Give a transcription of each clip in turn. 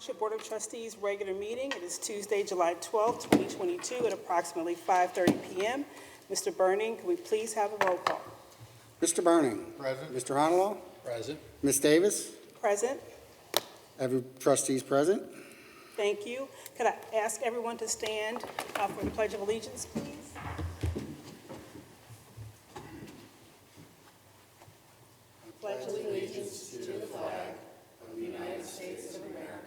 Township Board of Trustees regular meeting. It is Tuesday, July 12th, 2022 at approximately 5:30 p.m. Mr. Burning, can we please have a roll call? Mr. Burning. Present. Mr. Honolo. Present. Ms. Davis. Present. Every trustees present. Thank you. Could I ask everyone to stand for the Pledge of Allegiance, please? Pledge allegiance to the flag of the United States of America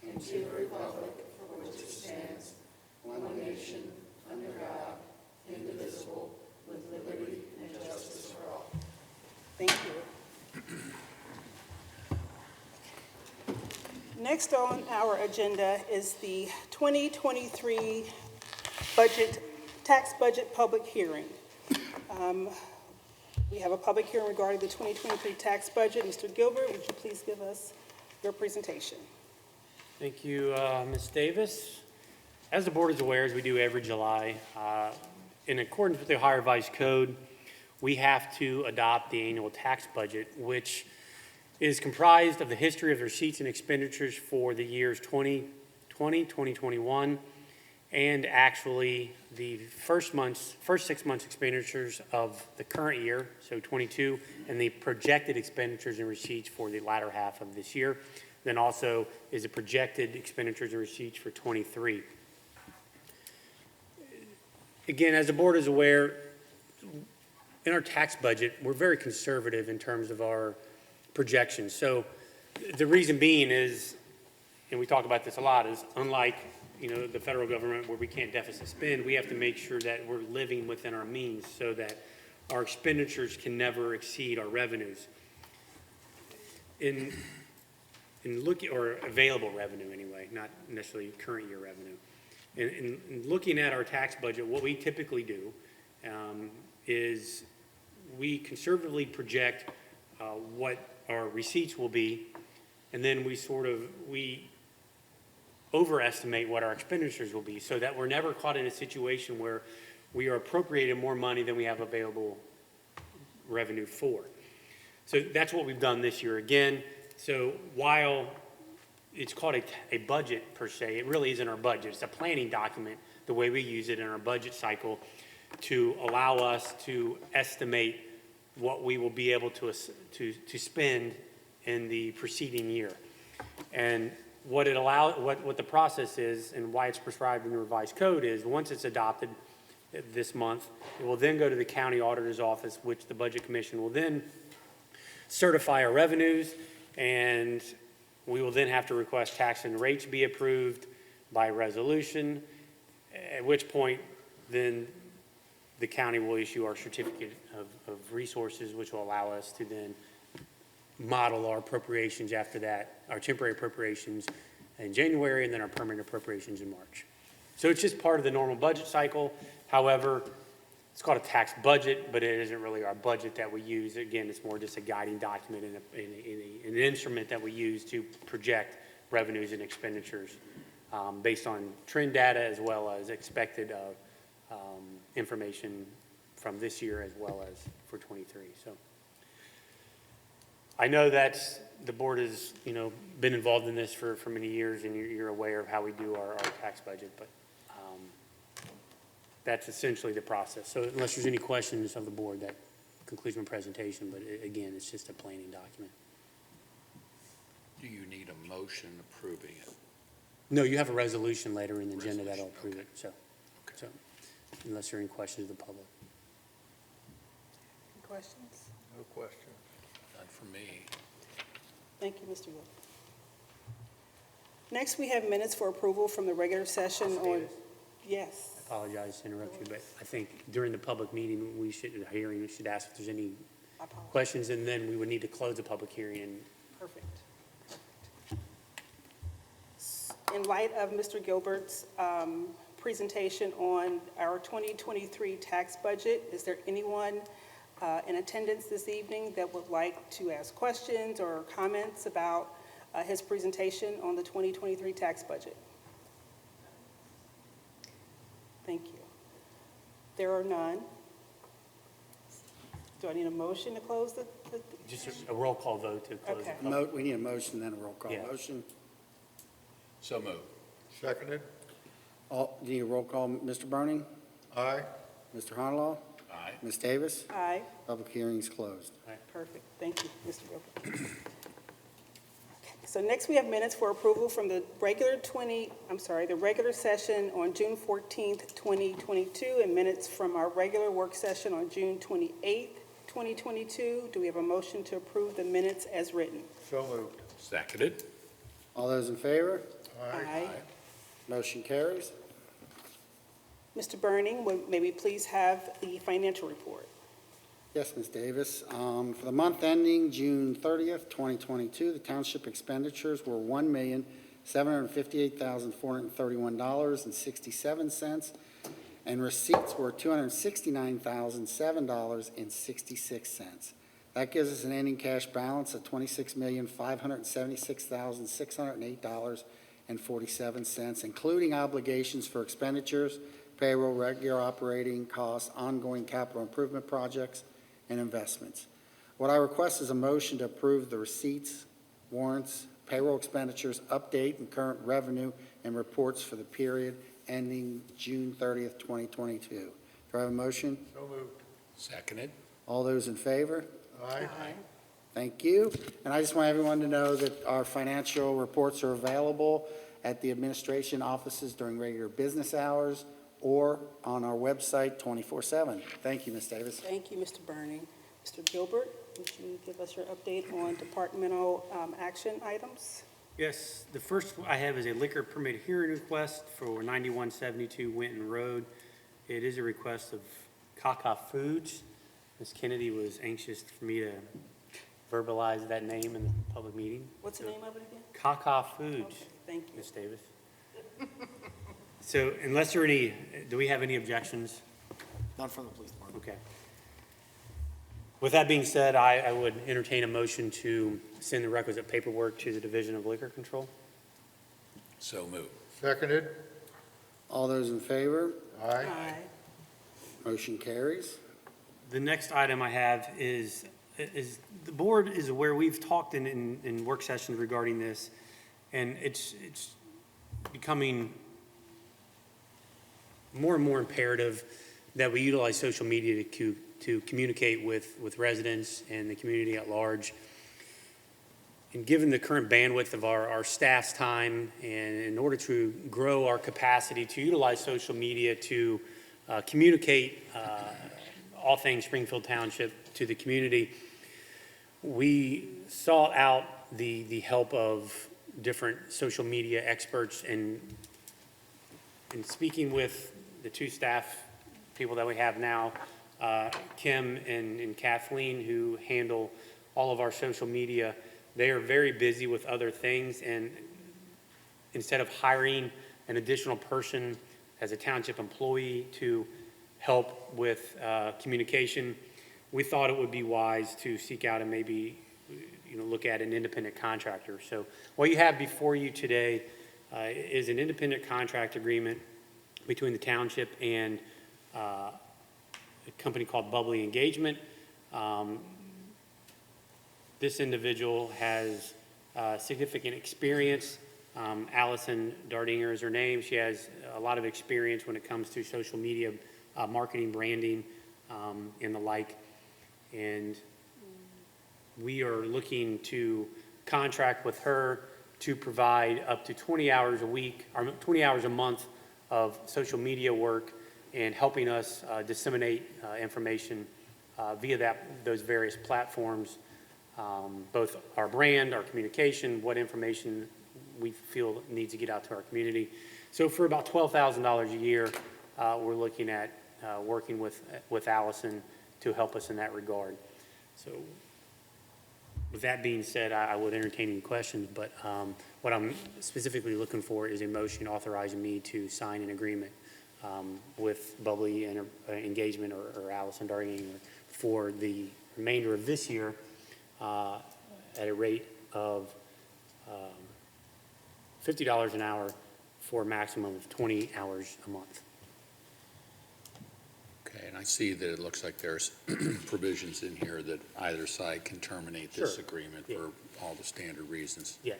and to the republic for which it stands, one nation, under God, indivisible, with liberty and justice for all. Thank you. Next on our agenda is the 2023 tax budget public hearing. We have a public hearing regarding the 2023 tax budget. Mr. Gilbert, would you please give us your presentation? Thank you, Ms. Davis. As the board is aware, as we do every July, in accordance with the Ohio Revised Code, we have to adopt the annual tax budget, which is comprised of the history of the receipts and expenditures for the years 2020, 2021, and actually the first 6 months expenditures of the current year, so 22, and the projected expenditures and receipts for the latter half of this year. Then also is the projected expenditures and receipts for 23. Again, as the board is aware, in our tax budget, we're very conservative in terms of our projections. So the reason being is, and we talk about this a lot, is unlike the federal government where we can't deficit spend, we have to make sure that we're living within our means so that our expenditures can never exceed our revenues. In looking, or available revenue anyway, not necessarily current year revenue. In looking at our tax budget, what we typically do is we conservatively project what our receipts will be, and then we overestimate what our expenditures will be so that we're never caught in a situation where we are appropriating more money than we have available revenue for. So that's what we've done this year again. So while it's called a budget per se, it really isn't our budget. It's a planning document, the way we use it in our budget cycle to allow us to estimate what we will be able to spend in the preceding year. And what the process is and why it's prescribed in the revised code is once it's adopted this month, it will then go to the county auditor's office, which the Budget Commission will then certify our revenues, and we will then have to request tax and rates be approved by resolution, at which point then the county will issue our certificate of resources, which will allow us to then model our appropriations after that, our temporary appropriations in January, and then our permanent appropriations in March. So it's just part of the normal budget cycle. However, it's called a tax budget, but it isn't really our budget that we use. Again, it's more just a guiding document and an instrument that we use to project revenues and expenditures based on trend data as well as expected information from this year as well as for 23. So I know that the board has been involved in this for many years, and you're aware of how we do our tax budget, but that's essentially the process. So unless there's any questions of the board, that concludes my presentation, but again, it's just a planning document. Do you need a motion approving it? No, you have a resolution later in the agenda that'll approve it, so unless there are any questions of the public. Any questions? No question. None for me. Thank you, Mr. Gilbert. Next, we have minutes for approval from the regular session on, yes. I apologize to interrupt you, but I think during the public meeting, we should ask if there's any questions, and then we would need to close the public hearing. And Perfect. In light of Mr. Gilbert's presentation on our 2023 tax budget, is there anyone in attendance this evening that would like to ask questions or comments about his presentation on the 2023 tax budget? Thank you. There are none. Do I need a motion to close the just a roll call vote to close Okay. the public. We need a motion, then a roll call. Yeah. Motion. So moved. Seconded. Need a roll call, Mr. Burning? Aye. Mr. Honalaw? Aye. Ms. Davis? Aye. Public hearing is closed. Perfect. Thank you, Mr. Gilbert. Okay, so next we have minutes for approval from the regular session on June 14th, 2022, and minutes from our regular work session on June 28th, 2022. Do we have a motion to approve the minutes as written? So moved. Seconded. All those in favor? Aye. Motion carries. Mr. Burning, may we please have the financial report? Yes, Ms. Davis. For the month ending June 30th, 2022, the township expenditures were $1,758,431.67, and receipts were $269,007.66. That gives us an ending cash balance of $26,576,608.47, including obligations for expenditures, payroll, regular operating costs, ongoing capital improvement projects, and investments. What I request is a motion to approve the receipts, warrants, payroll expenditures, update and current revenue, and reports for the period ending June 30th, 2022. Do I have a motion? So moved. Seconded. All those in favor? Aye. Thank you. And I just want everyone to know that our financial reports are available at the administration offices during regular business hours or on our website 24/7. Thank you, Ms. Davis. Thank you, Mr. Burning. Mr. Gilbert, would you give us your update on departmental action items? Yes, the first I have is a liquor permit hearing request for 9172 Winton Road. It is a request of Kaka Foods. Ms. Kennedy was anxious for me to verbalize that name in the public meeting. What's the name of it again? Kaka Foods, Okay, thank you. Ms. Davis. So unless there are any, do we have any objections? None from the police department. Okay. With that being said, I would entertain a motion to send the requisite paperwork to the Division of Liquor Control. So moved. Seconded. All those in favor? Aye. Motion carries. The next item I have is the board is aware, we've talked in work sessions regarding this, and it's becoming more and more imperative that we utilize social media to communicate with residents and the community at large. And given the current bandwidth of our staff's time, and in order to grow our capacity to utilize social media to communicate all things Springfield Township to the community, we sought out the help of different social media experts, and in speaking with the two staff people that we have now, Kim and Kathleen, who handle all of our social media, they are very busy with other things, and instead of hiring an additional person as a township employee to help with communication, we thought it would be wise to seek out and maybe look at an independent contractor. So what you have before you today is an independent contract agreement between the township and a company called Bubbly Engagement. This individual has significant experience. Allison Dardinger is her name. She has a lot of experience when it comes to social media marketing, branding, and the like. And we are looking to contract with her to provide up to 20 hours a week, or 20 hours a month of social media work, and helping us disseminate information via those various platforms, both our brand, our communication, what information we feel needs to get out to our community. So for about $12,000 a year, we're looking at working with Allison to help us in that regard. So with that being said, I would entertain any questions, but what I'm specifically looking for is a motion authorizing me to sign an agreement with Bubbly Engagement or Allison Dardinger for the remainder of this year at a rate of $50 an hour for a maximum of 20 hours a month. Okay, and I see that it looks like there's provisions in here that either side can terminate this Sure. agreement Yeah. for all the standard reasons. Yes.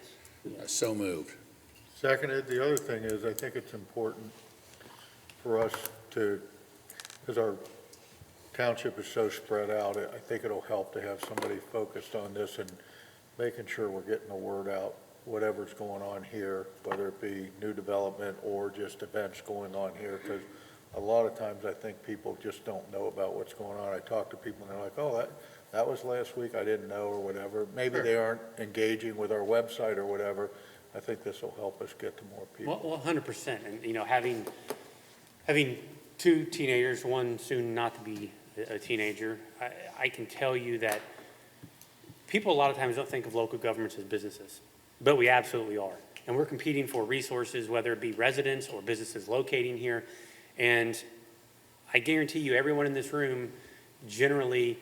So moved. Seconded. The other thing is, I think it's important for us to, because our township is so spread out, I think it'll help to have somebody focused on this and making sure we're getting the word out, whatever's going on here, whether it be new development or just events going on here, because a lot of times I think people just don't know about what's going on. I talk to people and they're like, oh, that was last week, I didn't know, or whatever. Maybe they aren't engaging with our website or whatever. I think this will help us get to more people. Well, 100%. And, having two teenagers, one soon not to be a teenager, I can tell you that people a lot of times don't think of local governments as businesses, but we absolutely are. And we're competing for resources, whether it be residents or businesses locating here. And I guarantee you, everyone in this room generally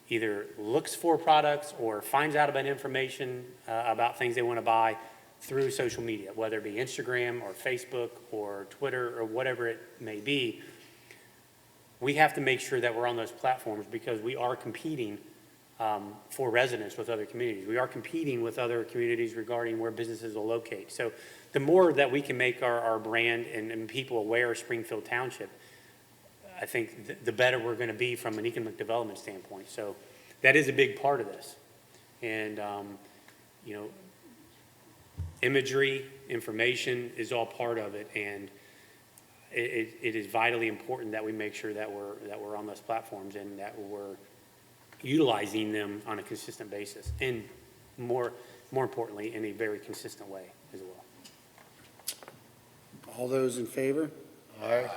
either looks for products or finds out about information about things they want to buy through social media, whether it be Instagram or Facebook or Twitter or whatever it may be. We have to make sure that we're on those platforms because we are competing for residents with other communities. We are competing with other communities regarding where businesses will locate. So the more that we can make our brand and people aware of Springfield Township, I think the better we're going to be from an economic development standpoint. So that is a big part of this. And, imagery, information is all part of it. And it is vitally important that we make sure that we're on those platforms and that we're utilizing them on a consistent basis, and more importantly, in a very consistent way as well. All those in favor? Aye.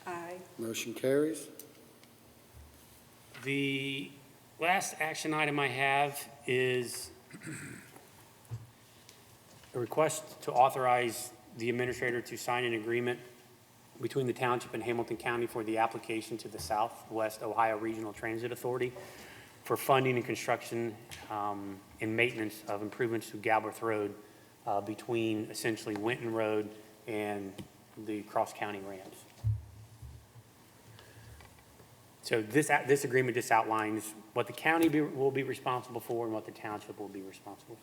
Aye. Motion carries. The last action item I have is a request to authorize the administrator to sign an agreement between the township and Hamilton County for the application to the Southwest Ohio Regional Transit Authority for funding and construction and maintenance of improvements to Galbraith Road between essentially Winton Road and the cross-county ramps. So this agreement just outlines what the county will be responsible for and what the township will be responsible for.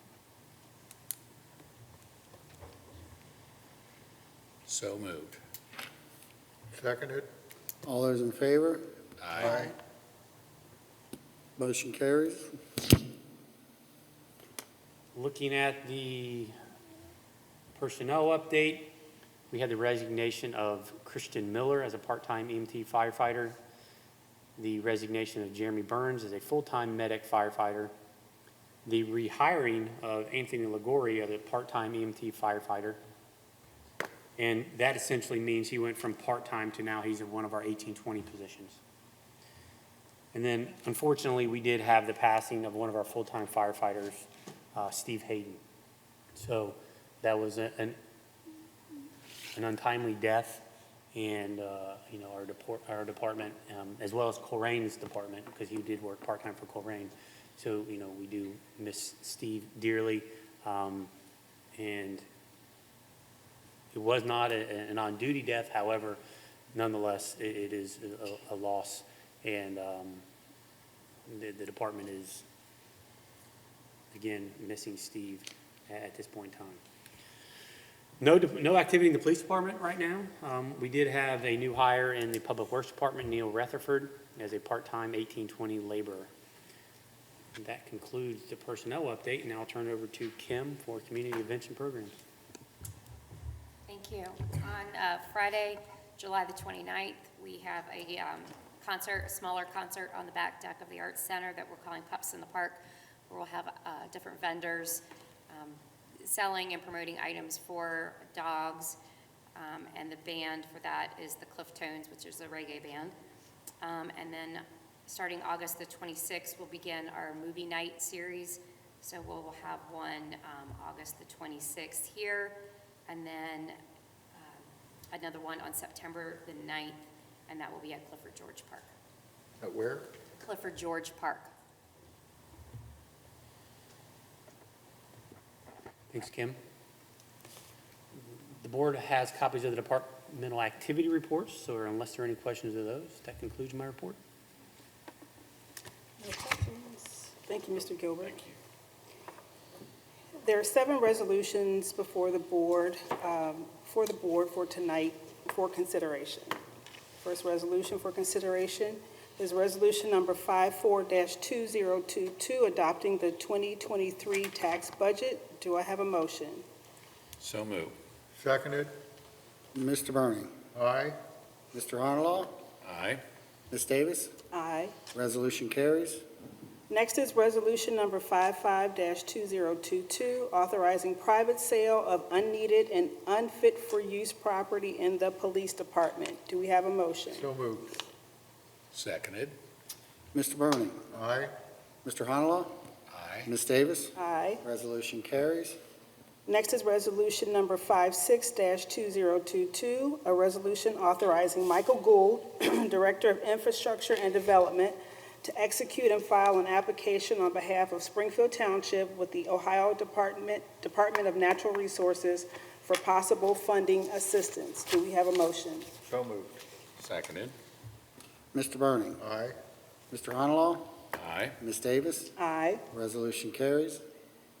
So moved. Seconded. All those in favor? Aye. Motion carries. Looking at the personnel update, we had the resignation of Christian Miller as a part-time EMT firefighter, the resignation of Jeremy Burns as a full-time medic firefighter, the rehiring of Anthony Ligori as a part-time EMT firefighter, and that essentially means he went from part-time to now he's in one of our 1820 positions. And then, unfortunately, we did have the passing of one of our full-time firefighters, Steve Hayden. So that was an untimely death, and our department, as well as Colerane's department, because he did work part-time for Coleraine. So we do miss Steve dearly, and it was not an on-duty death. However, nonetheless, it is a loss, and the department is, again, missing Steve at this point in time. No activity in the police department right now. We did have a new hire in the Public Works Department, Neil Rutherford, as a part-time 1820 laborer. And that concludes the personnel update, and now I'll turn it over to Kim for community events and programs. Thank you. On Friday, July the 29th, we have a concert, a smaller concert on the back deck of the Arts Center that we're calling Pups in the Park, where we'll have different vendors selling and promoting items for dogs, and the band for that is the Cliff Tones, which is a reggae band. And then starting August the 26th, we'll begin our movie night series. So we'll have one August the 26th here, and then another one on September the 9th, and that will be at Clifford George Park. At where? Clifford George Park. Thanks, Kim. The board has copies of the departmental activity reports, so unless there are any questions of those, that concludes my report. No questions. Thank you, Mr. Gilbert. There are 7 resolutions before the board, for tonight for consideration. First resolution for consideration is resolution number 54-2022, adopting the 2023 tax budget. Do I have a motion? So move. Seconded? Mr. Burning. Aye. Mr. Honalaw. Aye. Ms. Davis. Aye. Resolution carries. Next is resolution number 55-2022, authorizing private sale of unneeded and unfit for use property in the police department. Do we have a motion? So moved. Seconded. Mr. Burning. Aye. Mr. Honalaw. Aye. Ms. Davis. Aye. Resolution carries. Next is resolution number 56-2022, a resolution authorizing Michael Gould, Director of Infrastructure and Development, to execute and file an application on behalf of Springfield Township with the Ohio Department of Natural Resources for possible funding assistance. Do we have a motion? So moved. Seconded. Mr. Burning. Aye. Mr. Honalaw. Aye. Ms. Davis. Aye. Resolution carries.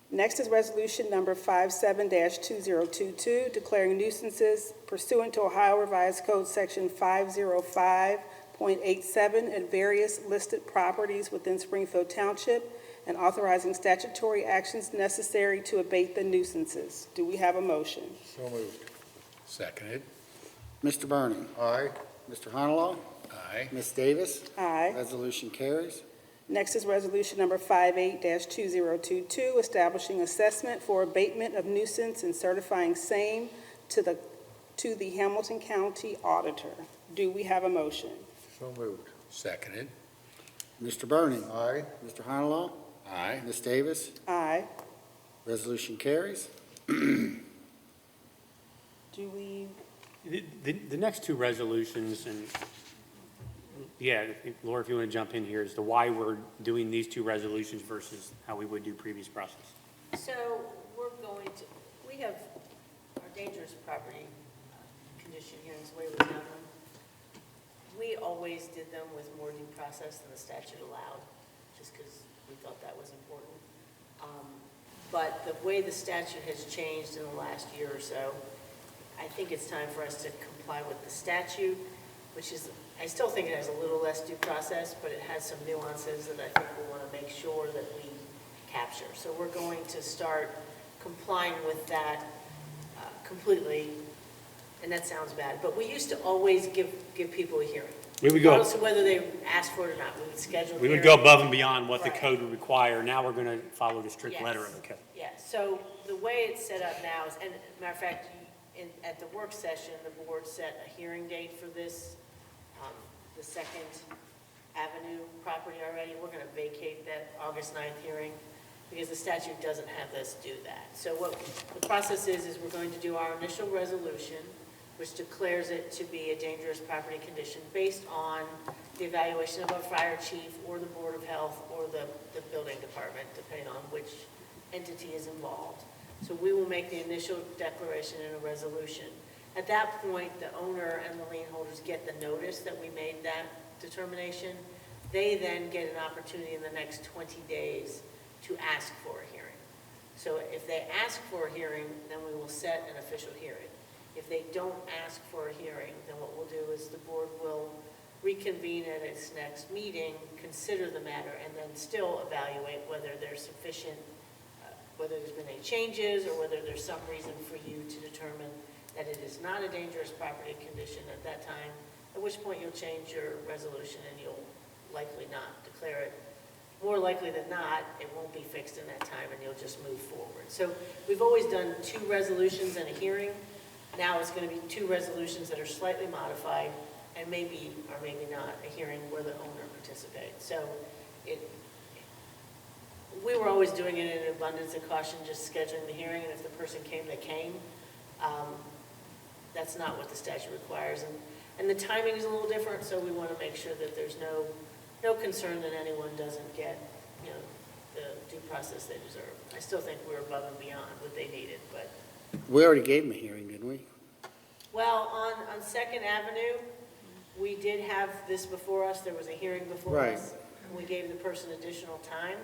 Next is resolution number 57-2022, declaring nuisances pursuant to Ohio Revised Code Section 505.87 at various listed properties within Springfield Township and authorizing statutory actions necessary to abate the nuisances. Do we have a motion? So moved. Seconded. Mr. Burning. Aye. Mr. Honalaw. Aye. Ms. Davis. Aye. Resolution carries. Next is resolution number 58-2022, establishing assessment for abatement of nuisance and certifying same to the Hamilton County Auditor. Do we have a motion? So moved. Seconded. Mr. Burning. Aye. Mr. Honalaw. Aye. Ms. Davis. Aye. Resolution carries. Do we, The next two resolutions, and yeah, Laura, if you want to jump in here, as to why we're doing these two resolutions versus how we would do previous process. So we're going to, we have our dangerous property condition hearings, the way we have them. We always did them with more due process than the statute allowed, just because we thought that was important. But the way the statute has changed in the last year or so, I think it's time for us to comply with the statute, which is, I still think it has a little less due process, but it has some nuances that I think we want to make sure that we capture. So we're going to start complying with that completely, and that sounds bad, but we used to always give people a hearing. We would go, Regardless of whether they asked for it or not, we would schedule the we would hearing. go above and beyond what the Right. code would require. Now we're going to follow the strict letter of the code. Yes, so the way it's set up now is, and matter of fact, at the work session, the board set a hearing date for this, the Second Avenue property already. We're going to vacate that August 9th hearing because the statute doesn't have us do that. So what the process is we're going to do our initial resolution, which declares it to be a dangerous property condition based on the evaluation of a fire chief or the Board of Health or the building department, depending on which entity is involved. So we will make the initial declaration in a resolution. At that point, the owner and the lien holders get the notice that we made that determination. They then get an opportunity in the next 20 days to ask for a hearing. So if they ask for a hearing, then we will set an official hearing. If they don't ask for a hearing, then what we'll do is the board will reconvene at its next meeting, consider the matter, and then still evaluate whether there's sufficient, whether there's been any changes or whether there's some reason for you to determine that it is not a dangerous property condition at that time, at which point you'll change your resolution and you'll likely not declare it. More likely than not, it won't be fixed in that time and you'll just move forward. So we've always done 2 resolutions and a hearing. Now it's going to be 2 resolutions that are slightly modified and maybe or maybe not a hearing where the owner participates. So we were always doing it in an abundance of caution, just scheduling the hearing, and if the person came, they came. That's not what the statute requires, and the timing is a little different, so we want to make sure that there's no concern that anyone doesn't get, the due process they deserve. I still think we're above and beyond what they needed, but. We already gave them a hearing, didn't we? Well, on Second Avenue, we did have this before us, there was a hearing before Right. us. And we gave the person additional time.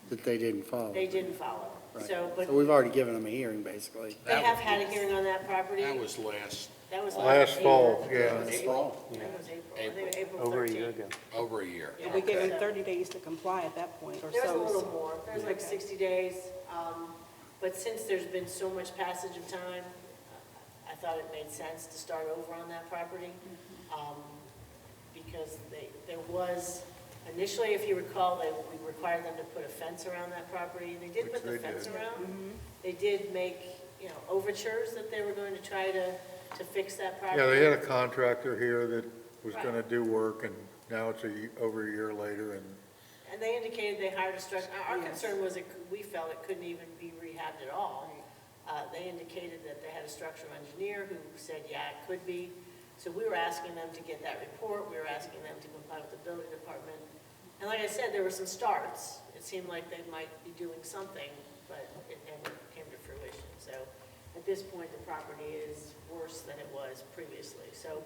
That they didn't follow. They didn't follow. Right. So, but So we've already given them a hearing, basically. they have had a hearing on that property. That was last, That was Last fall, year. yeah. Last fall. I think it was April. I think it was April 13th. Over a year ago. over a year. Yeah, We gave them so- 30 days to comply at that point, or There's a so. little more, there's like 60 days, but since there's been so much passage of time, I thought it made sense to start over on that property, because there was, initially, if you recall, we required them to put a fence around that property, they did Which put the they fence did. around. They did make, overtures that they were going to try to fix that property. Yeah, they had a contractor here that was gonna do work, and now it's over a year later, and And they indicated they hired a structure, our Yes. concern was we felt it couldn't even be rehabbed at all. They indicated that they had a structural engineer who said, yeah, it could be. So we were asking them to get that report, we were asking them to comply with the building department. And like I said, there were some starts. It seemed like they might be doing something, but it never came to fruition. So at this point, the property is worse than it was previously. So,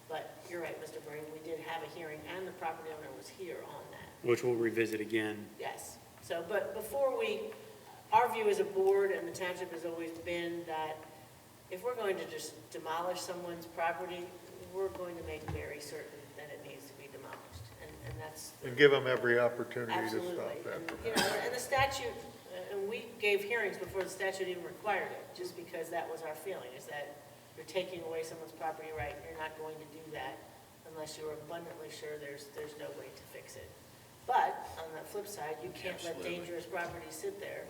but you're right, Mr. Brady, we did have a hearing, and the property owner was here on that. Which we'll revisit again. Yes. So, but before our view as a board and the township has always been that if we're going to just demolish someone's property, we're going to make very certain that it needs to be demolished. And that's. and give them every opportunity to Absolutely. stop that. And, and the statute, and we gave hearings before the statute even required it, just because that was our feeling, is that you're taking away someone's property right, and you're not going to do that unless you're abundantly sure there's no way to fix it. But on the flip side, you can't let Absolutely. dangerous property sit there,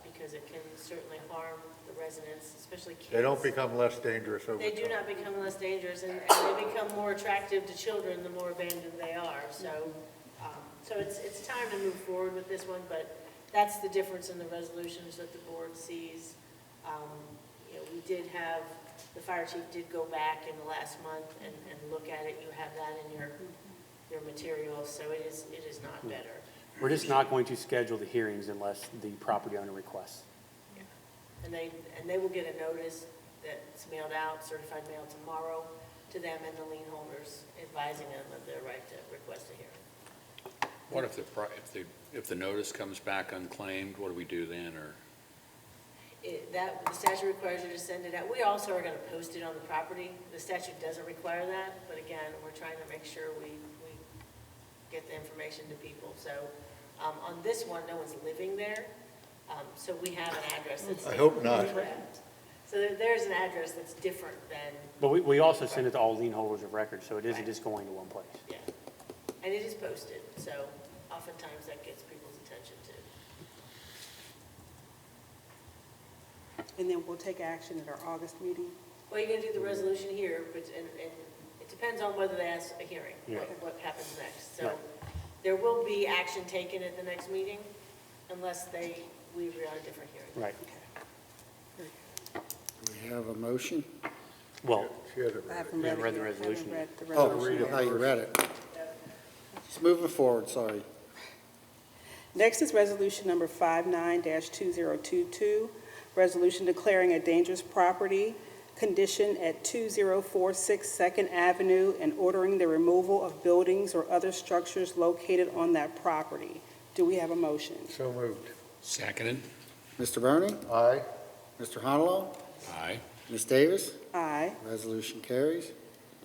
because it can certainly harm the residents, especially kids. They don't become less dangerous over They do time. not become less dangerous, and they become more attractive to children the more abandoned they are. So, so it's time to move forward with this one, but that's the difference in the resolutions that the board sees. We did have, the fire chief did go back in the last month and look at it. You have that in your materials, so it is not better. We're just not going to schedule the hearings unless the property owner requests. And they will get a notice that's mailed out, certified mail tomorrow to them and the lien holders, advising them of their right to request a hearing. What if the notice comes back unclaimed, what do we do then, or? The statute requires you to send it out. We also are going to post it on the property. The statute doesn't require that, but again, we're trying to make sure we get the information to people. So on this one, no one's living there, so we have an address that's. I hope not. So there's an address that's different than, But we also send it to all lien holders of record, so it isn't Right. just going to one place. yeah. And it is posted, so oftentimes that gets people's attention too. And then we'll take action at our August meeting. Well, you're going to do the resolution here, but, and it depends on whether they ask a hearing, Yeah. what happens next. So Right. there will be action taken at the next meeting unless we agree on a different hearing. Right. Do we have a motion? Well, She has it I ready. haven't You read haven't read the it yet. I haven't resolution read the Oh, resolution. I thought you read it. Just moving forward, sorry. Next is resolution number 59-2022, resolution declaring a dangerous property condition at 2046 Second Avenue and ordering the removal of buildings or other structures located on that property. Do we have a motion? So moved. Seconded? Mr. Bernie? Aye. Mr. Honolo? Aye. Ms. Davis? Aye. Resolution carries.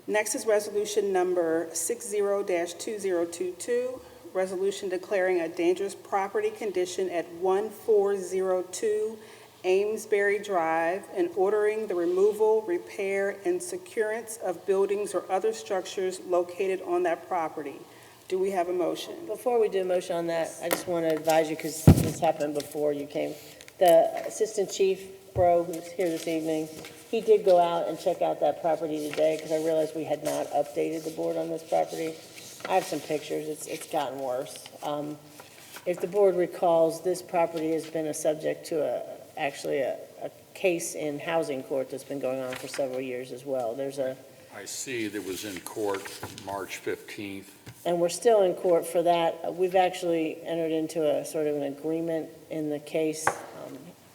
Next is resolution number 60-2022, resolution declaring a dangerous property condition at 1402 Amesbury Drive and ordering the removal, repair, and securance of buildings or other structures located on that property. Do we have a motion? Before we do a motion on that, I just want to advise you, because this happened before you came. The Assistant Chief Bro, who's here this evening, he did go out and check out that property today, because I realized we had not updated the board on this property. I have some pictures, it's gotten worse. If the board recalls, this property has been a subject to actually a case in housing court that's been going on for several years as well. I see that was in court March 15th. And we're still in court for that. We've actually entered into a sort of an agreement in the case.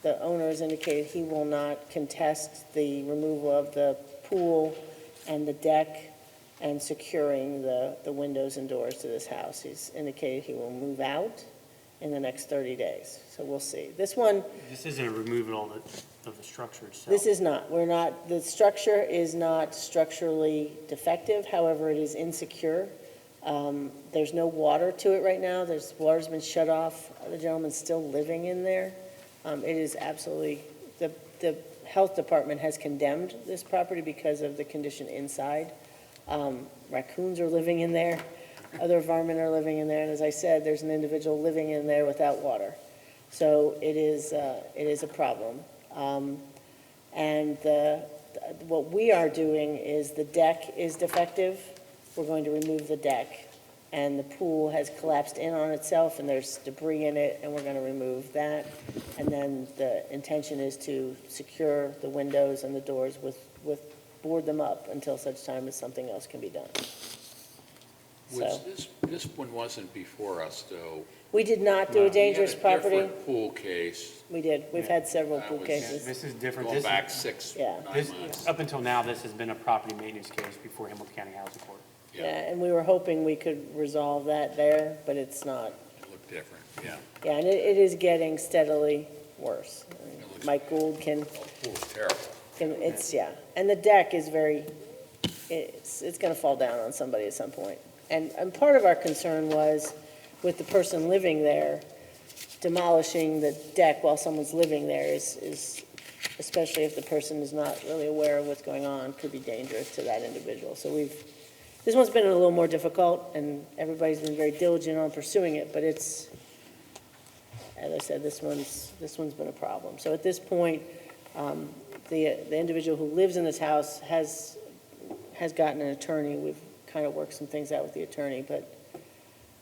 The owner has indicated he will not contest the removal of the pool and the deck and securing the windows and doors to this house. He's indicated he will move out in the next 30 days. So we'll see. This one, This isn't a removal of the structure itself. this is not, the structure is not structurally defective, however, it is insecure. There's no water to it right now, water's been shut off, the gentleman's still living in there. It is absolutely, the health department has condemned this property because of the condition inside. Raccoons are living in there, other varmint are living in there, and as I said, there's an individual living in there without water. So it is a problem. And what we are doing is the deck is defective. We're going to remove the deck. And the pool has collapsed in on itself, and there's debris in it, and we're going to remove that. And then the intention is to secure the windows and the doors board them up until such time as something else can be done. So, This one wasn't before us, though. we did not do a dangerous We had a property. different pool case We did. We've had several That pool was- cases. This is different. going This- back 6, Yeah. 9 months. Up until now, this has been a property maintenance case before Hamilton County Housing Court. Yeah, and we were hoping we could resolve that there, but it's not. It looked different, yeah. Yeah, and it is getting steadily worse. It looks- Mike Gould Pool's terrible. it's, yeah. And the deck is it's gonna fall down on somebody at some point. And part of our concern was with the person living there, demolishing the deck while someone's living there is, especially if the person is not really aware of what's going on, could be dangerous to that individual. So this one's been a little more difficult, and everybody's been very diligent on pursuing it, but it's, as I said, this one's been a problem. So at this point, the individual who lives in this house has gotten an attorney. We've kind of worked some things out with the attorney, but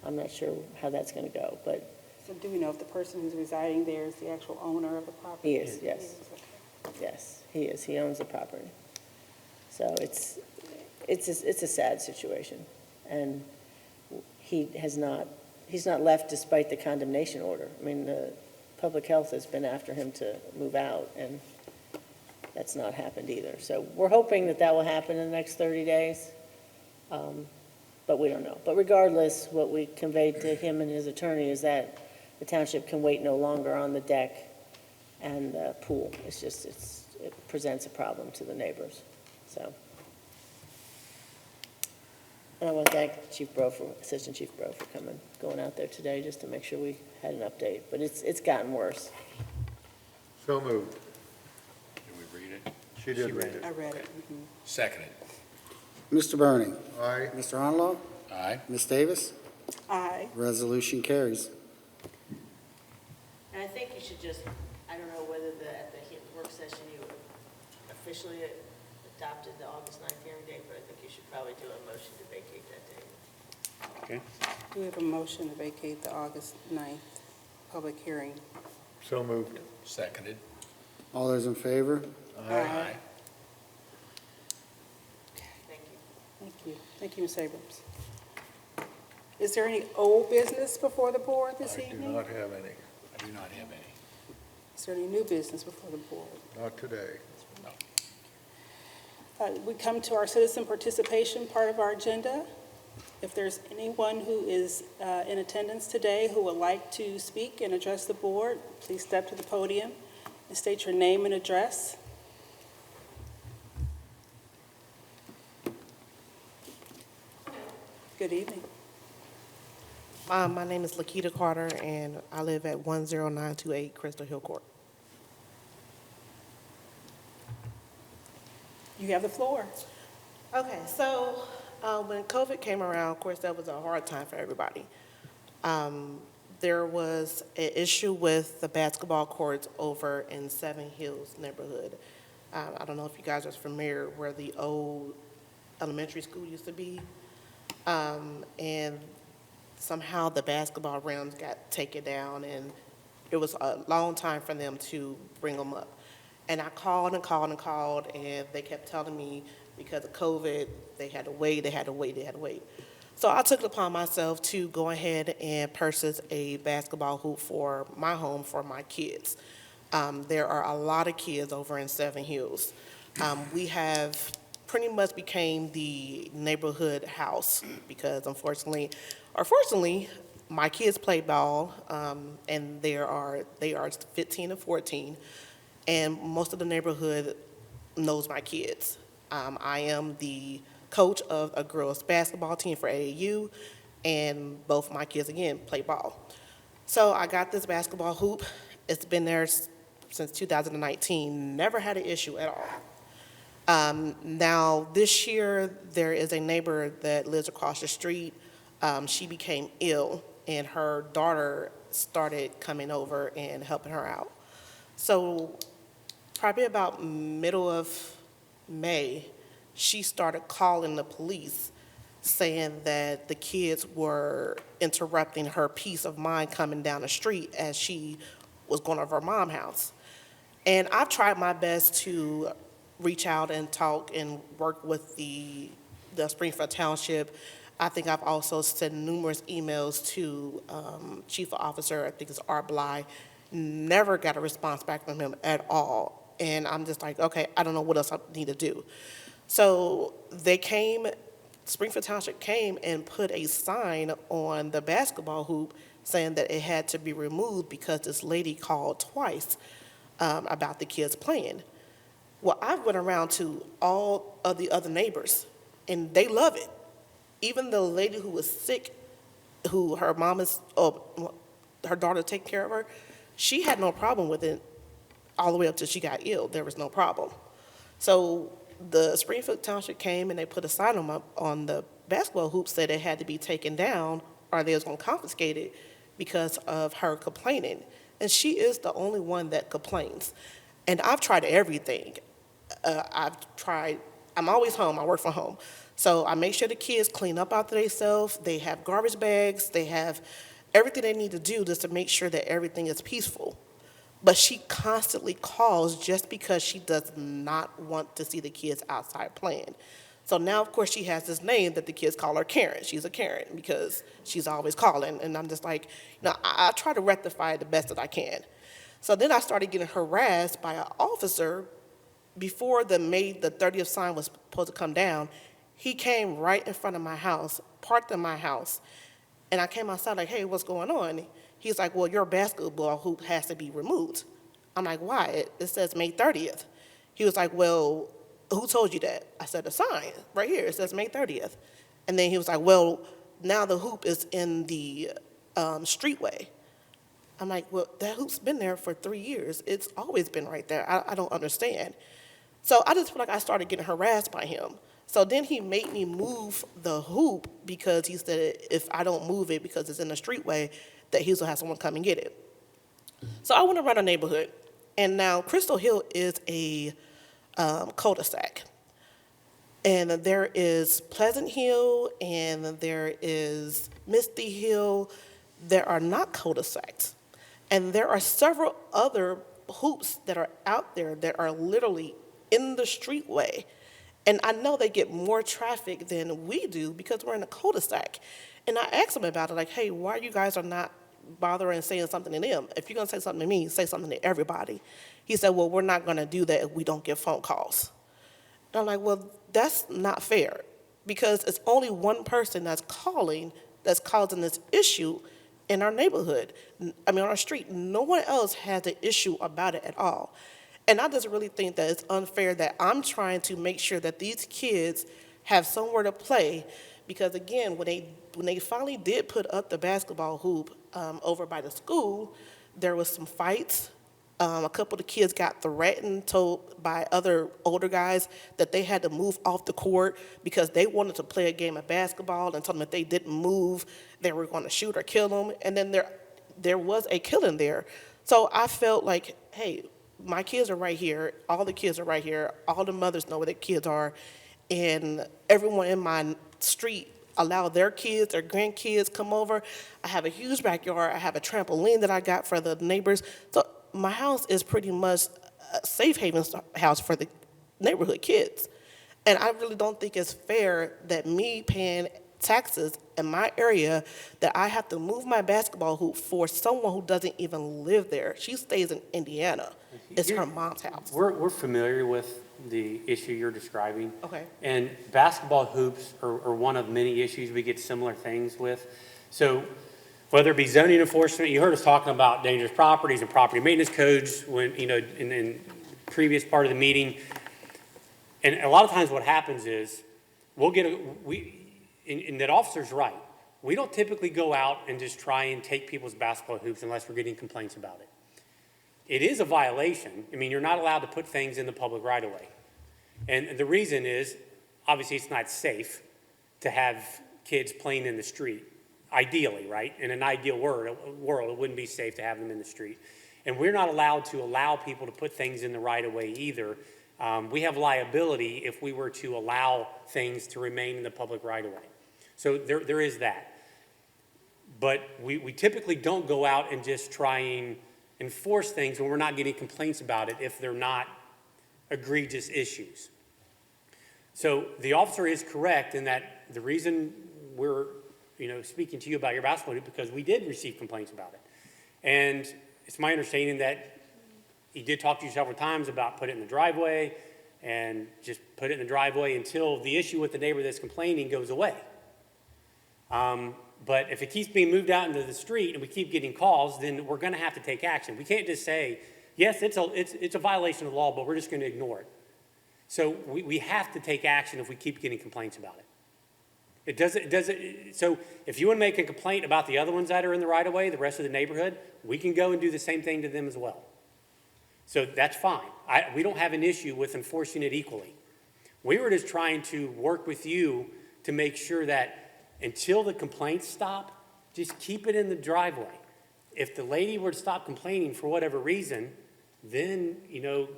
I'm not sure how that's going to go, but So do we know if the person who's residing there is the actual owner of the property? he is, yes. Yes, he is. He owns the property. So it's a sad situation. And he's not left despite the condemnation order. I mean, the public health has been after him to move out, and that's not happened either. So we're hoping that will happen in the next 30 days, but we don't know. But regardless, what we conveyed to him and his attorney is that the township can wait no longer on the deck and the pool. It presents a problem to the neighbors, so. And I want to thank Assistant Chief Bro for going out there today just to make sure we had an update. But it's gotten worse. So moved. Did we read it? She did read it. I read it. Seconded. Mr. Burning. Aye. Mr. Honolo? Aye. Ms. Davis? Aye. Resolution carries. And I think you should just, I don't know whether at the work session you officially adopted the August 9th hearing date, but I think you should probably do a motion to vacate that date. Okay. Do we have a motion to vacate the August 9th public hearing? So moved. Seconded. All those in favor? Aye. Thank you. Thank you. Thank you, Ms. Abrams. Is there any old business before the board this I do evening? not have any. I do not have any. Is there any new business before the board? Not today. We come to our citizen participation part of our agenda. If there's anyone who is in attendance today who would like to speak and address the board, please step to the podium and state your name and address. Good evening. My name is Lakita Carter, and I live at 10928 Crystal Hill Court. You have the floor. Okay, so when COVID came around, of course, that was a hard time for everybody. There was an issue with the basketball courts over in Seven Hills neighborhood. I don't know if you guys are familiar where the old elementary school used to be. And somehow the basketball rims got taken down, and it was a long time for them to bring them up. And I called and called and called, and they kept telling me because of COVID, they had to wait. So I took it upon myself to go ahead and purchase a basketball hoop for my home for my kids. There are a lot of kids over in Seven Hills. We have pretty much became the neighborhood house because unfortunately, or fortunately, my kids play ball, and they are 15 and 14, and most of the neighborhood knows my kids. I am the coach of a girls' basketball team for AAU, and both my kids, again, play ball. So I got this basketball hoop. It's been there since 2019, never had an issue at all. Now, this year, there is a neighbor that lives across the street. She became ill, and her daughter started coming over and helping her out. So probably about middle of May, she started calling the police saying that the kids were interrupting her peace of mind coming down the street as she was going over her mom's house. And I've tried my best to reach out and talk and work with the Springfield Township. I think I've also sent numerous emails to Chief Officer, I think it's Art Bly, never got a response back from him at all. And I'm just like, okay, I don't know what else I need to do. So they came, Springfield Township came and put a sign on the basketball hoop saying that it had to be removed because this lady called twice about the kids playing. Well, I went around to all of the other neighbors, and they love it. Even the lady who was sick, who her mom is, her daughter taking care of her, she had no problem with it all the way up till she got ill. There was no problem. So the Springfield Township came and they put a sign on the basketball hoop, said it had to be taken down or they was going to confiscate it because of her complaining. And she is the only one that complains. And I've tried everything. I'm always home, I work from home. So I make sure the kids clean up after themselves, they have garbage bags, they have everything they need to do just to make sure that everything is peaceful. But she constantly calls just because she does not want to see the kids outside playing. So now, of course, she has this name that the kids call her Karen. She's a Karen because she's always calling. And I'm just like, I try to rectify it the best that I can. So then I started getting harassed by an officer before the May the 30th sign was supposed to come down. He came right in front of my house, parked in my house. And I came outside like, hey, what's going on? He's like, well, your basketball hoop has to be removed. I'm like, why? It says May 30th. He was like, well, who told you that? I said, the sign right here, it says May 30th. And then he was like, well, now the hoop is in the streetway. I'm like, well, that hoop's been there for 3 years. It's always been right there. I don't understand. So I just feel like I started getting harassed by him. So then he made me move the hoop because he said if I don't move it because it's in the streetway, that he's gonna have someone come and get it. So I went around the neighborhood, and now Crystal Hill is a cul-de-sac. And there is Pleasant Hill, and there is Misty Hill. There are not cul-de-sacs. And there are several other hoops that are out there that are literally in the streetway. And I know they get more traffic than we do because we're in a cul-de-sac. And I asked them about it, like, hey, why you guys are not bothering saying something to them? If you're going to say something to me, say something to everybody. He said, well, we're not going to do that if we don't get phone calls. And I'm like, well, that's not fair because it's only one person that's calling that's causing this issue in our neighborhood. I mean, on our street. No one else has an issue about it at all. And I just really think that it's unfair that I'm trying to make sure that these kids have somewhere to play because, again, when they finally did put up the basketball hoop over by the school, there was some fights. A couple of the kids got threatened, told by other older guys that they had to move off the court because they wanted to play a game of basketball and told them if they didn't move, they were going to shoot or kill them. And then there was a killing there. So I felt like, hey, my kids are right here. All the kids are right here. All the mothers know where their kids are. And everyone in my street allow their kids, their grandkids come over. I have a huge backyard. I have a trampoline that I got for the neighbors. So my house is pretty much a safe haven house for the neighborhood kids. And I really don't think it's fair that me paying taxes in my area that I have to move my basketball hoop for someone who doesn't even live there. She stays in Indiana. It's her mom's house. We're familiar with the issue you're describing. Okay. And basketball hoops are one of many issues we get similar things with. So whether it be zoning enforcement, you heard us talking about dangerous properties and property maintenance codes when, in previous part of the meeting. And a lot of times what happens is, and that officer's right. We don't typically go out and just try and take people's basketball hoops unless we're getting complaints about it. It is a violation. I mean, you're not allowed to put things in the public right of way. And the reason is, obviously, it's not safe to have kids playing in the street, ideally, right? In an ideal world, it wouldn't be safe to have them in the street. And we're not allowed to allow people to put things in the right of way either. We have liability if we were to allow things to remain in the public right of way. So there is that. But we typically don't go out and just try and enforce things when we're not getting complaints about it if they're not egregious issues. So the officer is correct in that the reason we're speaking to you about your basketball hoop because we did receive complaints about it. And it's my understanding that he did talk to you several times about put it in the driveway and just put it in the driveway until the issue with the neighbor that's complaining goes away. But if it keeps being moved out into the street and we keep getting calls, then we're going to have to take action. We can't just say, yes, it's a violation of the law, but we're just going to ignore it. So we have to take action if we keep getting complaints about it. So if you want to make a complaint about the other ones that are in the right of way, the rest of the neighborhood, we can go and do the same thing to them as well. So that's fine. We don't have an issue with enforcing it equally. We were just trying to work with you to make sure that until the complaints stop, just keep it in the driveway. If the lady were to stop complaining for whatever reason, then,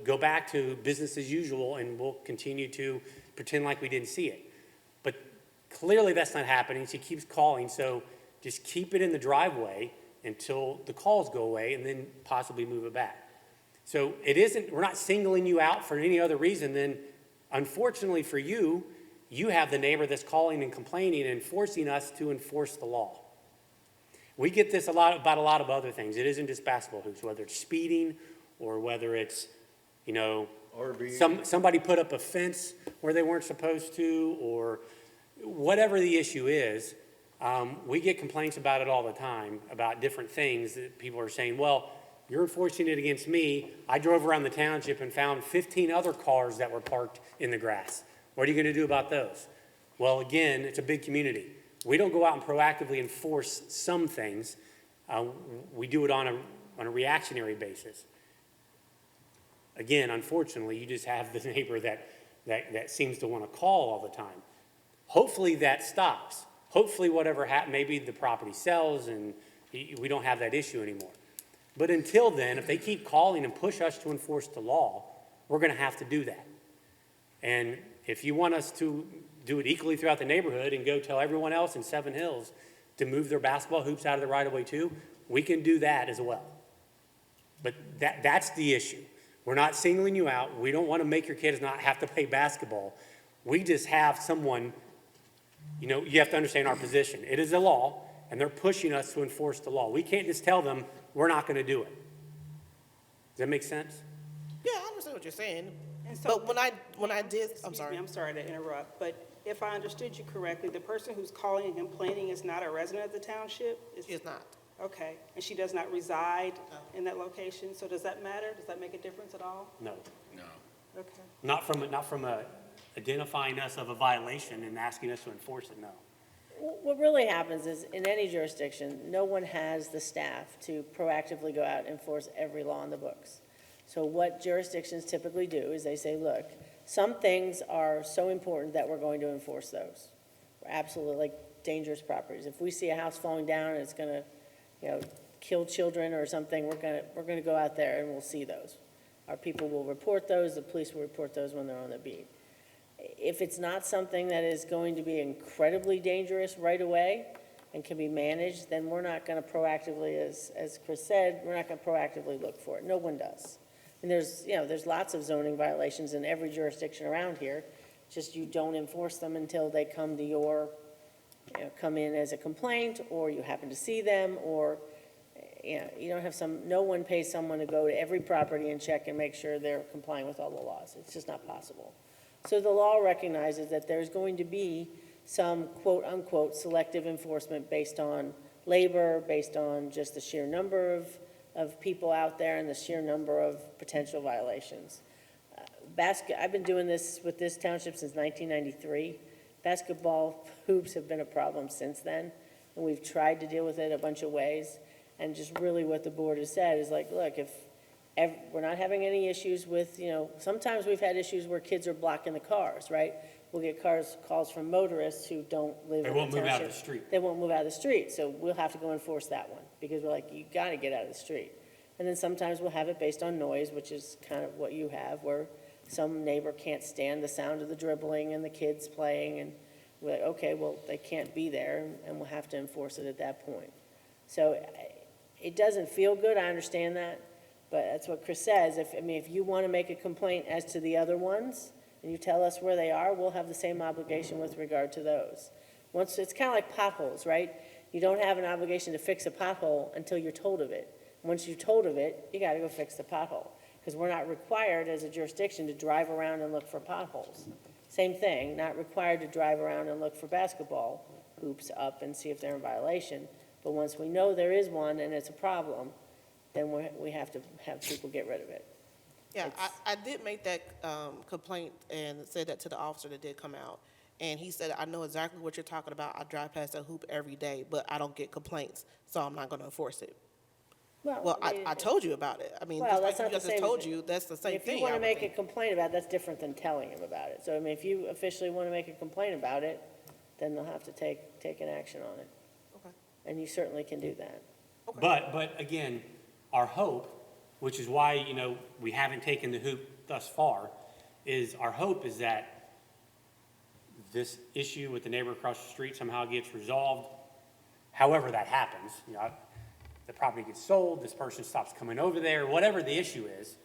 go back to business as usual and we'll continue to pretend like we didn't see it. But clearly that's not happening. She keeps calling, so just keep it in the driveway until the calls go away and then possibly move it back. So we're not singling you out for any other reason than, unfortunately for you, you have the neighbor that's calling and complaining and forcing us to enforce the law. We get this about a lot of other things. It isn't just basketball hoops, whether it's speeding or whether it's, somebody put up a fence where they weren't supposed to, or whatever the issue is. We get complaints about it all the time, about different things that people are saying, well, you're enforcing it against me. I drove around the township and found 15 other cars that were parked in the grass. What are you going to do about those? Well, again, it's a big community. We don't go out and proactively enforce some things. We do it on a reactionary basis. Again, unfortunately, you just have the neighbor that seems to want to call all the time. Hopefully that stops. Hopefully whatever happens, maybe the property sells and we don't have that issue anymore. But until then, if they keep calling and push us to enforce the law, we're going to have to do that. And if you want us to do it equally throughout the neighborhood and go tell everyone else in Seven Hills to move their basketball hoops out of the right-of-way too, we can do that as well. But that's the issue. We're not singling you out. We don't want to make your kids not have to play basketball. We just have someone, you have to understand our position. It is a law, and they're pushing us to enforce the law. We can't just tell them we're not going to do it. Does that make sense? Yeah, I understand what you're saying. And so, But when I did, I'm excuse sorry. me, I'm sorry to interrupt, but if I understood you correctly, the person who's calling and complaining is not a resident of the township? It's not. Okay, and she does not reside in that location, so does that matter? Does that make a difference at all? No. Okay. Not from identifying us of a violation and asking us to enforce it, no. What really happens is, in any jurisdiction, no one has the staff to proactively go out and enforce every law in the books. So what jurisdictions typically do is they say, look, some things are so important that we're going to enforce those. Absolutely, like dangerous properties. If we see a house falling down and it's going to, kill children or something, we're going to go out there and we'll see those. Our people will report those. The police will report those when they're on the beat. If it's not something that is going to be incredibly dangerous right away and can be managed, then we're not going to proactively, as Chris said, we're not going to proactively look for it. No one does. And there's lots of zoning violations in every jurisdiction around here. Just you don't enforce them until they come to come in as a complaint, or you happen to see them, or you don't have no one pays someone to go to every property and check and make sure they're complying with all the laws. It's just not possible. So the law recognizes that there's going to be some quote-unquote selective enforcement based on labor, based on just the sheer number of people out there and the sheer number of potential violations. I've been doing this with this township since 1993. Basketball hoops have been a problem since then, and we've tried to deal with it a bunch of ways. And just really what the board has said is like, look, if we're not having any issues with, sometimes we've had issues where kids are blocking the cars, right? We'll get calls from motorists who don't live They in the won't move out of township. the street. They won't move out of the street, so we'll have to go enforce that one, because we're like, you gotta get out of the street. And then sometimes we'll have it based on noise, which is kind of what you have, where some neighbor can't stand the sound of the dribbling and the kids playing, and we're like, okay, well, they can't be there, and we'll have to enforce it at that point. So it doesn't feel good, I understand that, but that's what Chris says. If you want to make a complaint as to the other ones, and you tell us where they are, we'll have the same obligation with regard to those. It's kind of like potholes, right? You don't have an obligation to fix a pothole until you're told of it. Once you're told of it, you got to go fix the pothole, because we're not required as a jurisdiction to drive around and look for potholes. Same thing, not required to drive around and look for basketball hoops up and see if they're in violation. But once we know there is one and it's a problem, then we have to have people get rid of it. Yeah, I did make that complaint and said that to the officer that did come out. And he said, I know exactly what you're talking about. I drive past that hoop every day, but I don't get complaints, so I'm not going to enforce it. Well, I told you about it. Well, that's just like not the you just same told as- you, that's the same If thing. you want I to would make a think. complaint about it, that's different than telling him about it. So, if you officially want to make a complaint about it, then they'll have to take an action on it. Okay. And you certainly can do that. But again, our hope, which is why, we haven't taken the hoop thus far, is our hope is that this issue with the neighbor across the street somehow gets resolved, however that happens. The property gets sold, this person stops coming over there, whatever the issue is.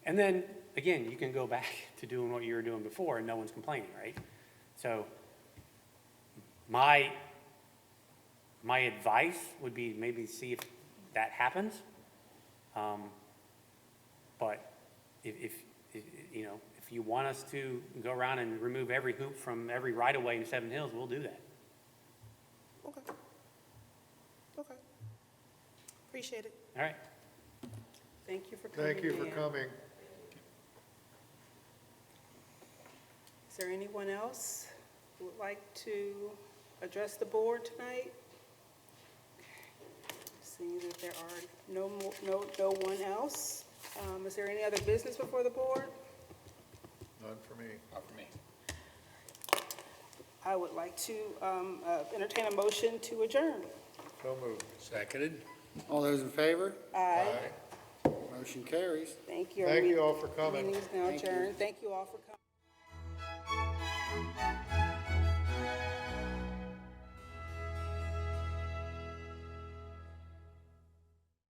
And then, again, you can go back to doing what you were doing before and no one's complaining, right? So my advice would be maybe see if that happens. But if you want us to go around and remove every hoop from every right-of-way in Seven Hills, we'll do that. Okay. Appreciate it. All right? Thank you for coming in. Thank you for coming. Is there anyone else who would like to address the board tonight? Seeing that there are no one else. Is there any other business before the board? None for me. Not for me. I would like to entertain a motion to adjourn. So moved. Seconded? All those in favor? Aye. Motion carries. Thank you. Thank you all for coming. Meeting is now Thank you. adjourned. Thank you all for coming.